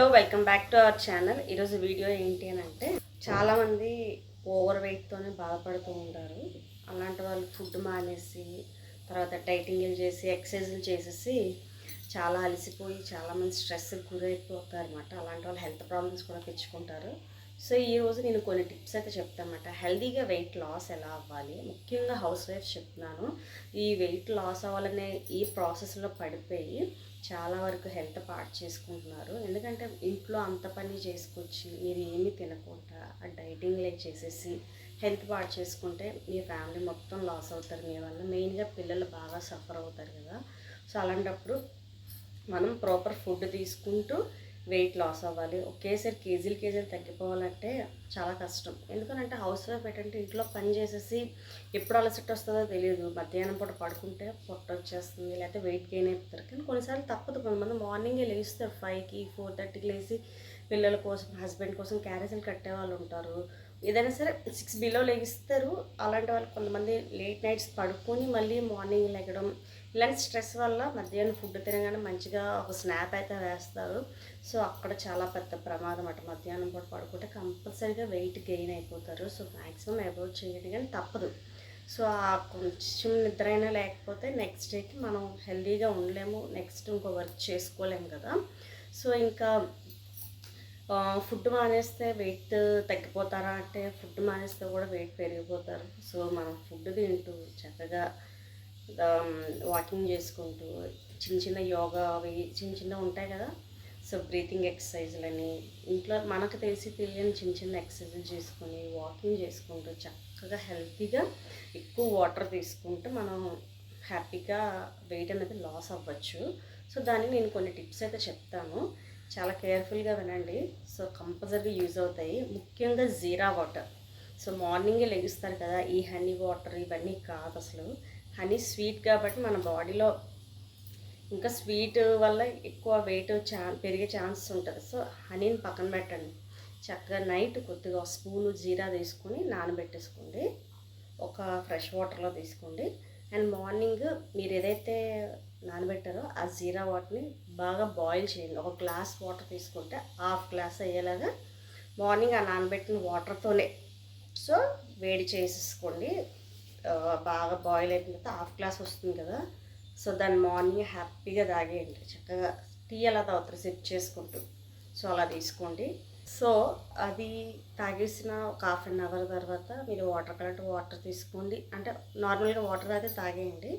Hello welcome back to our channel. ఈరోజు video ఏంటి అని అంటే, చాలామంది ఓవర్ వెయిట్తోనే బాధపడుతూ ఉంటారు. అలాంటి వాళ్ళు ఫుడ్ మానేసి తర్వాత డైటింగ్లు చేసి ఎక్సర్సైజులు చేసేసి చాలా అలసిపోయి చాలామంది స్ట్రెస్కి గురైపోతారు అనమాట. అలాంటి వాళ్ళు హెల్త్ ప్రాబ్లమ్స్ కూడా తెచ్చుకుంటారు. సో ఈరోజు నేను కొన్ని టిప్స్ అయితే చెప్తానమాట. హెల్తీగా వెయిట్ లాస్ ఎలా అవ్వాలి, ముఖ్యంగా హౌస్ వైఫ్స్ చెప్తున్నాను. ఈ వెయిట్ లాస్ అవ్వాలనే ఈ ప్రాసెస్లో పడిపోయి చాలా వరకు హెల్త్ పాడు చేసుకుంటున్నారు. ఎందుకంటే ఇంట్లో అంత పని చేసుకొచ్చి మీరు ఏమీ తినకుండా డైటింగ్ లైక్ చేసేసి హెల్త్ పాడు చేసుకుంటే మీ ఫ్యామిలీ మొత్తం లాస్ అవుతారు. మీ వల్ల మెయిన్గా పిల్లలు బాగా సఫర్ అవుతారు కదా. సో అలాంటప్పుడు మనం ప్రాపర్ ఫుడ్ తీసుకుంటూ వెయిట్ లాస్ అవ్వాలి. ఒకేసారి కేజీలు తగ్గిపోవాలంటే చాలా కష్టం. ఎందుకంటే హౌస్ వైఫ్ ఏంటంటే ఇంట్లో పని చేసేసి ఎప్పుడు అలసట వస్తుందో తెలియదు. మధ్యాహ్నం పూట పడుకుంటే పొట్ట వచ్చేస్తుంది, లేకపోతే వెయిట్ గెయిన్ అయిపోతారు. కానీ కొన్నిసార్లు తప్పదు. కొంతమంది మార్నింగే లేస్తారు 5కి 4:30కి లేచి పిల్లల కోసం హస్బెండ్ కోసం క్యారేజీలు కట్టే వాళ్ళు ఉంటారు. ఏదైనా సరే 6 బిలో లెగిస్తారు. అలాంటి వాళ్ళు కొంతమంది లేట్ నైట్స్ పడుకొని మళ్ళీ మార్నింగ్ లెగడం, ఇలాంటి స్ట్రెస్ వల్ల మధ్యాహ్నం ఫుడ్ తినగానే మంచిగా ఒక స్నాప్ అయితే వేస్తారు. సో అక్కడ చాలా పెద్ద ప్రమాదం అట. మధ్యాహ్నం పూట పడుకుంటే కంపల్సరీగా వెయిట్ గెయిన్ అయిపోతారు. సో మ్యాక్సిమం అవాయిడ్ చేయండి, కానీ తప్పదు. సో ఆ కొంచెం నిద్ర అయినా లేకపోతే నెక్స్ట్ డేకి మనం హెల్తీగా ఉండలేము, నెక్స్ట్ ఇంకో వర్క్ చేసుకోలేము కదా. సో ఇంకా ఫుడ్ మానేస్తే వెయిట్ తగ్గిపోతారా అంటే, ఫుడ్ మానేస్తే కూడా వెయిట్ పెరిగిపోతారు. సో మనం ఫుడ్ తింటూ చక్కగా వాకింగ్ చేసుకుంటూ చిన్న చిన్న యోగా అవి చిన్న ఉంటాయి కదా. సో బ్రీతింగ్ ఎక్సర్సైజులని ఇంట్లో మనకు తెలిసి తెలియని చిన్న ఎక్సర్సైజులు చేసుకొని వాకింగ్ చేసుకుంటూ చక్కగా హెల్తీగా ఎక్కువ వాటర్ తీసుకుంటూ మనం హ్యాపీగా వెయిట్ అనేది లాస్ అవ్వచ్చు. సో దానికి నేను కొన్ని టిప్స్ అయితే చెప్తాను, చాలా కేర్ఫుల్గా వినండి. సో కంపల్సరీగా యూజ్ అవుతాయి. ముఖ్యంగా జీరా వాటర్. సో మార్నింగే లెగిస్తారు కదా, ఈ హనీ వాటర్ ఇవన్నీ కాదు అసలు. హనీ స్వీట్ కాబట్టి మన బాడీలో ఇంకా స్వీట్ వల్ల ఎక్కువ వెయిట్ పెరిగే ఛాన్సెస్ ఉంటుంది. సో హనీని పక్కన పెట్టండి. చక్కగా నైట్ కొద్దిగా స్పూను జీరా తీసుకొని నానబెట్టేసుకోండి. ఒక ఫ్రెష్ వాటర్లో తీసుకోండి. అండ్ మార్నింగ్ మీరు ఏదైతే నానబెట్టారో ఆ జీరా వాటర్ని బాగా బాయిల్ చేయండి. ఒక గ్లాస్ వాటర్ తీసుకుంటే హాఫ్ గ్లాస్ అయ్యేలాగా మార్నింగ్ ఆ నానబెట్టిన వాటర్తోనే సో వేడి చేసేసుకోండి. బాగా బాయిల్ అయిపోయిన తర్వాత హాఫ్ గ్లాస్ వస్తుంది కదా. సో దాన్ని మార్నింగ్ హ్యాపీగా తాగేయండి. చక్కగా టీ అలా తాగుతారు సిప్ చేసుకుంటూ. సో అలా తీసుకోండి. సో అది తాగేసిన ఒక హాఫ్ అన్ అవర్ తర్వాత మీరు వాటర్ తీసుకోండి. అంటే నార్మల్గా వాటర్ అయితే తాగేయండి.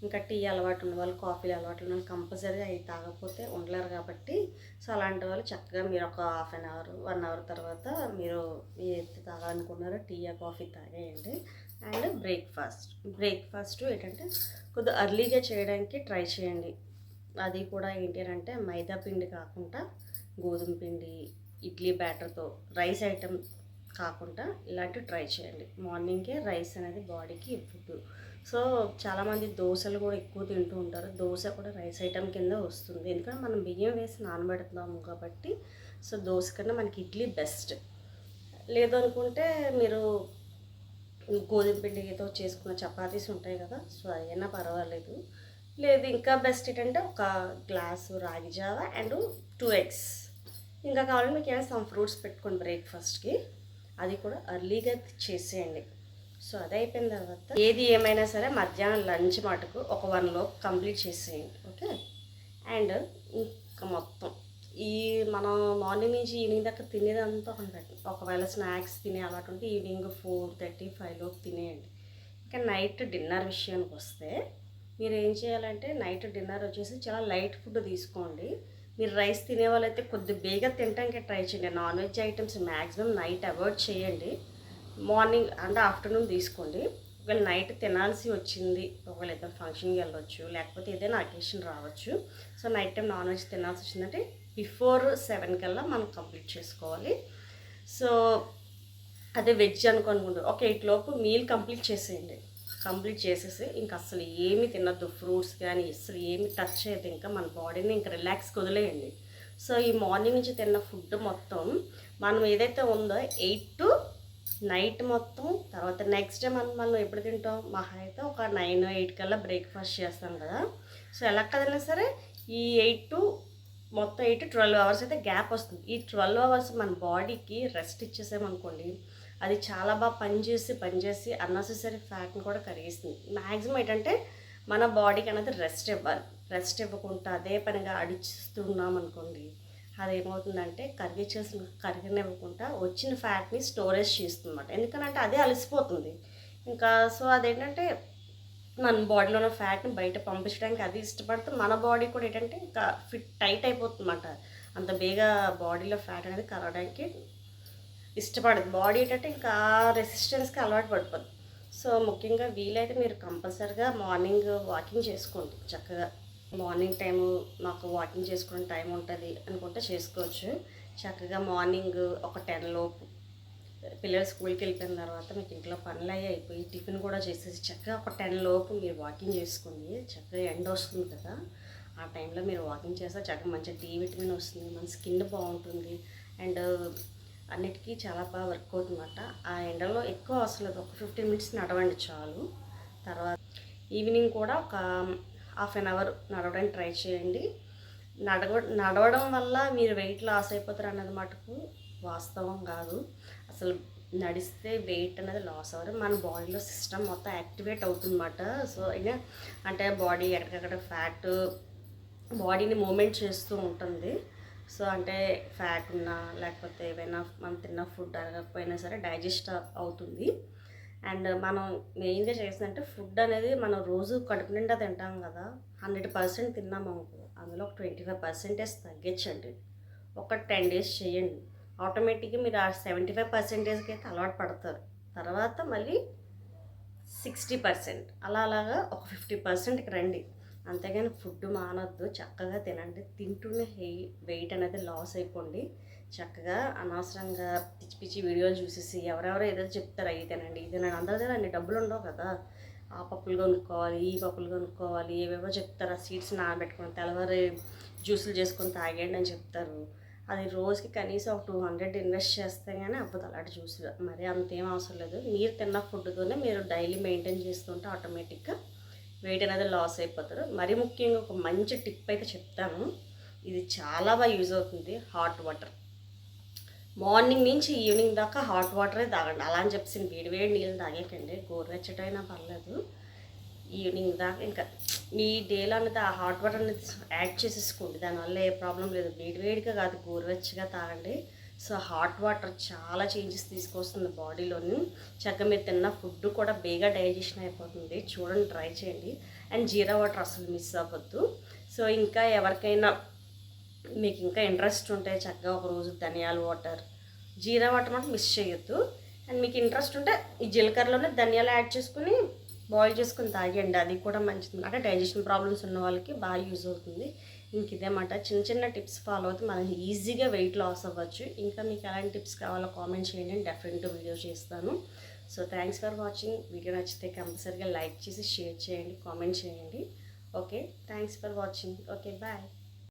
ఇంకా టీ అలవాటు ఉన్న వాళ్ళు, కాఫీలు అలవాటు ఉన్న వాళ్ళు కంపల్సరీగా అవి తాగకపోతే ఉండలేరు కాబట్టి, సో అలాంటి వాళ్ళు చక్కగా మీరు ఒక హాఫ్ అన్ అవర్ 1 అవర్ తర్వాత మీరు ఏదైతే తాగాలనుకున్నారో టీ కాఫీ తాగేయండి. అండ్ బ్రేక్ఫాస్ట్ ఏంటంటే కొద్దిగా అర్లీగా చేయడానికి ట్రై చేయండి. అది కూడా ఏంటి అంటే మైదా పిండి కాకుండా గోధుమ పిండి, ఇడ్లీ బ్యాటర్తో, రైస్ ఐటమ్ కాకుండా ఇలాంటివి ట్రై చేయండి. మార్నింగే రైస్ అనేది బాడీకి ఫుడ్. సో చాలామంది దోశలు కూడా ఎక్కువ తింటూ ఉంటారు. దోశ కూడా రైస్ ఐటమ్ కింద వస్తుంది, ఎందుకంటే మనం బియ్యం వేసి నానబెడుతున్నాము కాబట్టి. సో దోశ కన్నా మనకి ఇడ్లీ బెస్ట్. లేదనుకుంటే మీరు గోధుమ పిండితో చేసుకున్న చపాతీస్ ఉంటాయి కదా, సో అయినా పర్వాలేదు. లేదు ఇంకా బెస్ట్ ఏంటంటే ఒక గ్లాసు రాగి జావ అండ్ 2 eggs. ఇంకా కావాలంటే మీకు ఏమైనా సమ్ ఫ్రూట్స్ పెట్టుకోండి బ్రేక్ఫాస్ట్కి. అది కూడా అర్లీగా చేసేయండి. సో అది అయిపోయిన తర్వాత ఏది ఏమైనా సరే మధ్యాహ్నం లంచ్ మటుకు ఒక 1 లోపు కంప్లీట్ చేసేయండి. ఓకే. అండ్ ఇంకా మొత్తం ఈ మనం మార్నింగ్ నుంచి ఈవినింగ్ దాకా తినేదంతా ఒకవేళ స్నాక్స్ తినే అలవాటు ఉంటే ఈవినింగ్ 4:30, 5 లోపు తినేయండి. ఇంకా నైట్ డిన్నర్ విషయానికి వస్తే మీరు ఏం చేయాలంటే నైట్ డిన్నర్ వచ్చేసి చాలా లైట్ ఫుడ్ తీసుకోండి. మీరు రైస్ తినే వాళ్ళైతే కొద్దిగా బేగా తినడానికి ట్రై చేయండి. Non veg items maximum night avoid చేయండి. మార్నింగ్ అంటే ఆఫ్టర్నూన్ తీసుకోండి. ఒకవేళ నైట్ తినాల్సి వచ్చింది, ఒకవేళ ఏదైనా ఫంక్షన్కి వెళ్ళవచ్చు, లేకపోతే ఏదైనా అకేషన్ రావచ్చు. So night time non veg తినాల్సి వచ్చిందంటే బిఫోర్ 7 కల్లా మనం కంప్లీట్ చేసుకోవాలి. సో అదే వెజ్ అనుకోనుకుంటు ఒక 8 లోపు మీల్ కంప్లీట్ చేసేయండి. కంప్లీట్ చేసేసి ఇంకా అసలు ఏమి తినద్దు, ఫ్రూట్స్ కానీ అసలు ఏమి టచ్ చేయద్దు. ఇంకా మన బాడీని ఇంకా రిలాక్స్కి వదిలేయండి. సో ఈ మార్నింగ్ నుంచి తిన్న ఫుడ్ మొత్తం మనం ఏదైతే ఉందో 8 to నైట్ మొత్తం, తర్వాత నెక్స్ట్ డే మనం ఎప్పుడు తింటాం, మహా అయితే ఒక 9, 8 కల్లా బ్రేక్ఫాస్ట్ చేస్తాం కదా. సో ఎలా కదైనా సరే ఈ 8 to మొత్తం 8-12 అవర్స్ అయితే గ్యాప్ వస్తుంది. ఈ 12 అవర్స్ మన బాడీకి రెస్ట్ ఇచ్చేసామనుకోండి, అది చాలా బాగా పనిచేసి అన్నెసెసరీ ఫ్యాట్ని కూడా కరిగిస్తుంది. మ్యాక్సిమం ఏంటంటే మన బాడీకి అనేది రెస్ట్ ఇవ్వాలి. రెస్ట్ ఇవ్వకుండా అదే పనిగా అడిస్తున్నాం అనుకోండి, అదేమవుతుందంటే కరిగనివ్వకుండా వచ్చిన ఫ్యాట్ని స్టోరేజ్ చేస్తుందన్నమాట. ఎందుకనంటే అదే అలసిపోతుంది ఇంకా. సో అదేంటంటే మన బాడీలో ఉన్న ఫ్యాట్ని బయట పంపించడానికి అది ఇష్టపడితే మన బాడీ కూడా ఏంటంటే ఇంకా టైట్ అయిపోతుందన్నమాట. అంత బేగా బాడీలో ఫ్యాట్ అనేది కరగడానికి ఇష్టపడదు బాడీ. ఏంటంటే ఇంకా రెసిస్టెన్స్కి అలవాటు పడిపోద్ది. సో ముఖ్యంగా వీలైతే మీరు కంపల్సరిగా మార్నింగ్ వాకింగ్ చేసుకోండి చక్కగా. మార్నింగ్ టైము మాకు వాకింగ్ చేసుకునే టైం ఉంటుంది అనుకుంటే చేసుకోవచ్చు. చక్కగా మార్నింగ్ ఒక 10 లోపు పిల్లలు స్కూల్కి వెళ్ళిపోయిన తర్వాత మీకు ఇంట్లో పనులు అయిపోయి టిఫిన్ కూడా చేసేసి చక్కగా ఒక 10 లోపు మీరు వాకింగ్ చేసుకోండి. చక్కగా ఎండ వస్తుంది కదా, ఆ టైంలో మీరు వాకింగ్ చేస్తే చక్కగా మంచి డి విటమిన్ వస్తుంది, మన స్కిన్ బాగుంటుంది, అండ్ అన్నిటికీ చాలా బాగా వర్క్ అవుతుందన్నమాట. ఆ ఎండలో ఎక్కువ అవసరం లేదు, ఒక 15 మినిట్స్ నడవండి చాలు. తర్వాత ఈవినింగ్ కూడా ఒక హాఫ్ అన్ అవర్ నడవడానికి ట్రై చేయండి. నడవడం వల్ల మీరు వెయిట్ లాస్ అయిపోతారు అన్నది మటుకు వాస్తవం కాదు. అసలు నడిస్తే వెయిట్ అనేది లాస్ అవ్వరు, మన బాడీలో సిస్టమ్ మొత్తం యాక్టివేట్ అవుతుందన్నమాట. సో ఇక అంటే బాడీ ఎక్కడికక్కడ ఫ్యాట్ బాడీని మూమెంట్ చేస్తూ ఉంటుంది. సో అంటే ఫ్యాట్ ఉన్నా లేకపోతే ఏవైనా మనం తిన్న ఫుడ్ అరగకపోయినా సరే డైజెస్ట్ అవుతుంది. అండ్ మనం మెయిన్గా చేసిందంటే ఫుడ్ అనేది మనం రోజు కడుపు నిండా తింటాం కదా, 100% తిన్నాం అనుకో, అందులో ఒక 25% తగ్గించండి. ఒక 10 days చేయండి, ఆటోమేటిక్గా మీరు ఆ 75%కి అయితే అలవాటు పడతారు. తర్వాత మళ్ళీ 60% అలాగా ఒక 50%కి రండి. అంతేగాని ఫుడ్ మానొద్దు, చక్కగా తినండి. తింటూనే వెయిట్ అనేది లాస్ అయిపోండి. చక్కగా అనవసరంగా పిచ్చి పిచ్చి వీడియోలు చూసేసి ఎవరెవరో ఏదో చెప్తారు అవి తినండి ఇది తినండి. అందరి దగ్గర అన్ని డబ్బులు ఉండవు కదా, ఆ పప్పులు కొనుక్కోవాలి ఈ పప్పులు కొనుక్కోవాలి ఏవేవో చెప్తారు. ఆ సీడ్స్ నానబెట్టుకొని తెల్లవారి జ్యూసులు చేసుకొని తాగేయండి అని చెప్తారు. అది రోజుకి కనీసం ఒక 200 ఇన్వెస్ట్ చేస్తే కానీ అవ్వదు అలాంటి జ్యూసులు. మరి అంతేం అవసరం లేదు, మీరు తిన్న ఫుడ్తోనే మీరు డైలీ మెయింటైన్ చేస్తుంటే ఆటోమేటిక్గా వెయిట్ అనేది లాస్ అయిపోతారు. మరీ ముఖ్యంగా ఒక మంచి టిప్ అయితే చెప్తాను, ఇది చాలా బాగా యూజ్ అవుతుంది. హాట్ వాటర్ మార్నింగ్ నుంచి ఈవినింగ్ దాకా హాట్ వాటరే తాగండి. అలా అని చెప్పేసి వేడి నీళ్ళు తాగేకండి, గోరువెచ్చటైనా పర్లేదు. ఈవినింగ్ దాకా ఇంకా మీ డేలో అనేది ఆ హాట్ వాటర్ అనేది యాడ్ చేసేసుకోండి, దానివల్ల ఏ ప్రాబ్లం లేదు. వేడిగా కాదు, గోరువెచ్చగా తాగండి. సో హాట్ వాటర్ చాలా చేంజెస్ తీసుకొస్తుంది బాడీలోని. చక్కగా మీరు తిన్న ఫుడ్ కూడా బేగా డైజెషన్ అయిపోతుంది. చూడండి, ట్రై చేయండి. అండ్ జీరా వాటర్ అసలు మిస్ అవ్వద్దు. సో ఇంకా ఎవరికైనా మీకు ఇంకా ఇంట్రెస్ట్ ఉంటే చక్కగా ఒకరోజు ధనియాల వాటర్, జీరా వాటర్ మాత్రం మిస్ చేయొద్దు. అండ్ మీకు ఇంట్రెస్ట్ ఉంటే ఈ జీలకర్రలోనే ధనియాలు యాడ్ చేసుకుని బాయిల్ చేసుకుని తాగండి, అది కూడా మంచిది. అంటే డైజెషన్ ప్రాబ్లమ్స్ ఉన్న వాళ్ళకి బాగా యూజ్ అవుతుంది. ఇంక ఇదేమాట చిన్న టిప్స్ ఫాలో అవుతే మనం ఈజీగా వెయిట్ లాస్ అవ్వచ్చు. ఇంకా మీకు ఎలాంటి టిప్స్ కావాలో కామెంట్ చేయండి, డెఫినెట్గా వీడియో చేస్తాను. So thanks for watching. Video నచ్చితే కంపల్సరీగా లైక్ చేసి షేర్ చేయండి, కామెంట్ చేయండి. Okay, thanks for watching. Okay, bye.